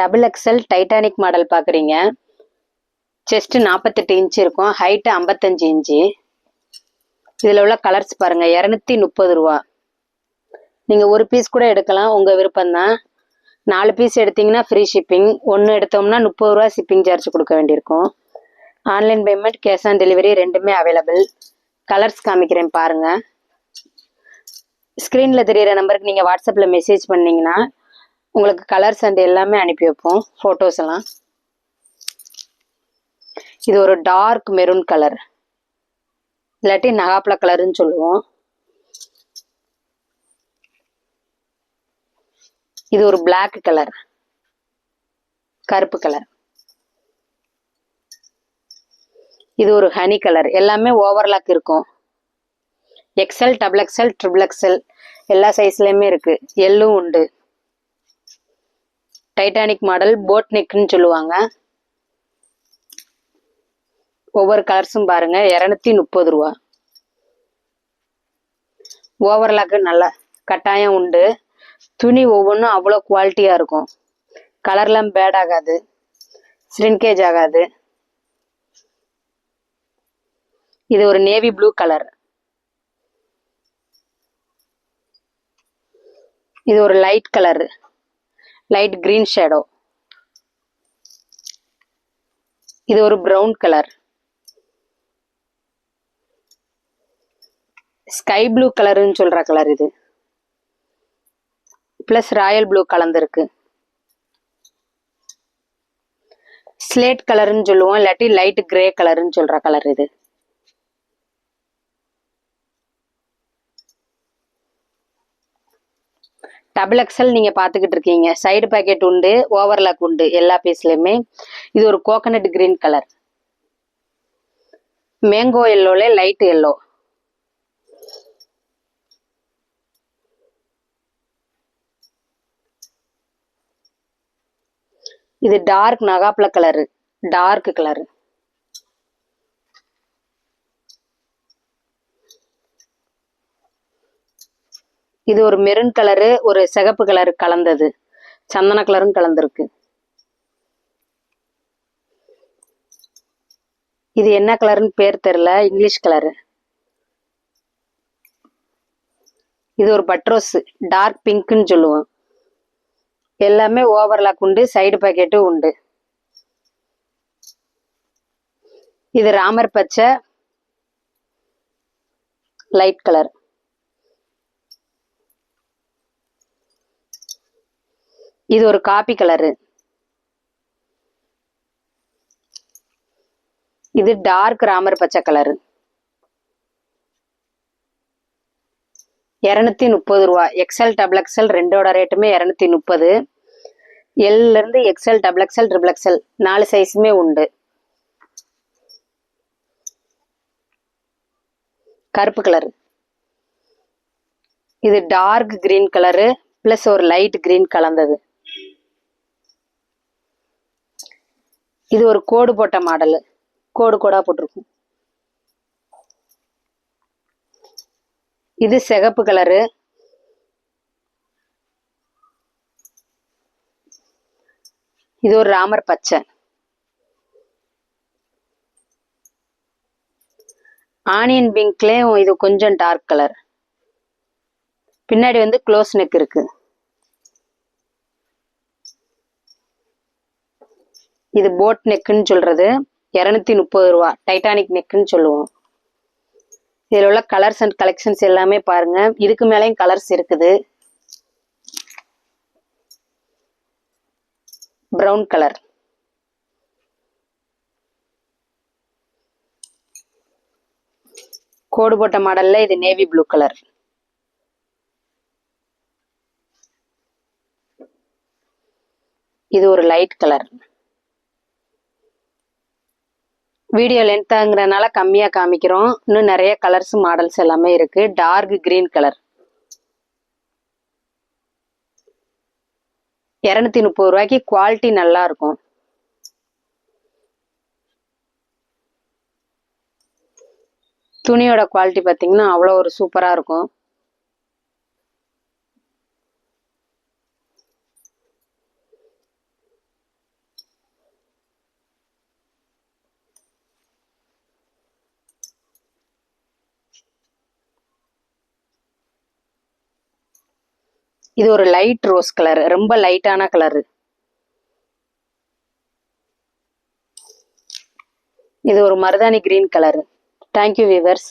Double XL Titanic model பார்க்குறீங்க. Chest 48 inch இருக்கும், height 55 inch. இதில் உள்ள கலர்ஸ் பாருங்கள், 230 ரூபா. நீங்கள் ஒரு பீஸ் கூட எடுக்கலாம், உங்கள் விருப்பம்தான். 4 பீஸ் எடுத்தீங்கன்னா ஃப்ரீ ஷிப்பிங். ஒன்று எடுத்தோம்னா 30 ரூபா ஷிப்பிங் சார்ஜ் கொடுக்க வேண்டியிருக்கும். Online payment, cash on delivery ரெண்டுமே அவைலபிள். கலர்ஸ் காமிக்கிறேன் பாருங்கள். ஸ்க்ரீனில் தெரிகிற நம்பருக்கு நீங்கள் வாட்ஸ்அப்பில் மெசேஜ் பண்ணிங்கன்னா உங்களுக்கு கலர்ஸ் அண்ட் எல்லாமே அனுப்பி வைப்போம், ஃபோட்டோஸ் எல்லாம். இது ஒரு டார்க் மெரூன் கலர், இல்லாட்டி நகாப்ல கலருன்னு சொல்லுவோம். இது ஒரு பிளாக் கலர், கருப்பு கலர். இது ஒரு ஹனி கலர். எல்லாமே ஓவர்லாக் இருக்கும். XL, double XL, triple XL எல்லா சைஸ்லையுமே இருக்கு. எல்லும் உண்டு. டைட்டானிக் மாடல், போட் நெக்குன்னு சொல்லுவாங்க. ஒவ்வொரு கலர்ஸும் பாருங்க, 230 ரூபா. ஓவர்லாக்கு நல்லா கட்டாயம் உண்டு. துணி ஒவ்வொன்றும் அவ்வளோ குவாலிட்டியாக இருக்கும். கலர்லாம் பேட் ஆகாது, ஸ்ரிங்கேஜ் ஆகாது. இது ஒரு நேவி ப்ளூ கலர். இது ஒரு light colour, light green shadow. இது ஒரு ப்ரௌன் கலர். ஸ்கை ப்ளூ கலருன்னு சொல்ற கலர் இது, பிளஸ் ராயல் ப்ளூ கலந்துருக்கு. ஸ்லேட் கலர்னு சொல்லுவோம், இல்லாட்டி லைட் கிரே கலர்னு சொல்ற கலர் இது. டபுள் எக்ஸல் நீங்க பாத்துக்கிட்டு இருக்கீங்க. சைடு பாக்கெட் உண்டு, ஓவர்லாக் உண்டு எல்லா பீஸ்லயுமே. இது ஒரு கோகனட் கிரீன் கலர், மேங்கோ எல்லோல லைட் எல்லோ. இது டார்க் நகாப்ல கலரு, டார்க் கலரு. இது ஒரு மெரூன் கலரு, ஒரு சிகப்பு கலரு கலந்தது, சந்தன கலரும் கலந்துருக்கு. இது என்ன கலர்னு பேர் தெரியல, இங்கிலீஷ் கலரு. இது ஒரு பட்ரோஸ், டார்க் பிங்க்னு சொல்லுவோம். எல்லாமே ஓவர்லாக் உண்டு, சைடு பாக்கெட்டும் உண்டு. இது ராமர் பச்சை, லைட் கலர். இது ஒரு காபி கலரு. இது டார்க் ராமர் பச்சை கலரு. 230 ரூபா. எக்ஸல், டபுள் எக்ஸல் ரெண்டோட ரேட்டுமே 230. எல்ல இருந்து XL, double XL, triple XL 4 சைஸுமே உண்டு. கருப்பு கலர். இது டார்க் கிரீன் கலரு பிளஸ் ஒரு லைட் கிரீன் கலந்தது. இது ஒரு கோடு போட்ட மாடலு, கோடு கோடா போட்டிருக்கும். இது சிகப்பு கலரு. இது ஒரு ராமர் பச்சை. ஆனியன் பிங்க்லயும் இது கொஞ்சம் டார்க் கலர். பின்னாடி வந்து க்ளோஸ் நெக் இருக்கு. இது போட் நெக்குன்னு சொல்றது, 230 ரூபா. டைட்டானிக் நெக்குன்னு சொல்லுவோம். இதில் உள்ள கலர்ஸ் அண்ட் கலெக்ஷன்ஸ் எல்லாமே பாருங்க. இதுக்கு மேலேயும் கலர்ஸ் இருக்குது. ப்ரௌன் கலர், கோடு போட்ட மாடல்ல இது நேவி ப்ளூ கலர். இது ஒரு லைட் கலர். வீடியோ லென்த்தாங்கிறனால கம்மியா காமிக்கிறோம். இன்னும் நிறைய கலர்ஸ் மாடல்ஸ் எல்லாமே இருக்கு. டார்க் கிரீன் கலர், 230 ரூபாய்க்கு. குவாலிட்டி நல்லா இருக்கும். துணியோட குவாலிட்டி பார்த்தீங்கன்னா அவ்வளோ ஒரு சூப்பரா இருக்கும். இது ஒரு லைட் ரோஸ் கலர், ரொம்ப லைட்டான கலரு. இது ஒரு மருதாணி கிரீன் கலரு. Thank you viewers.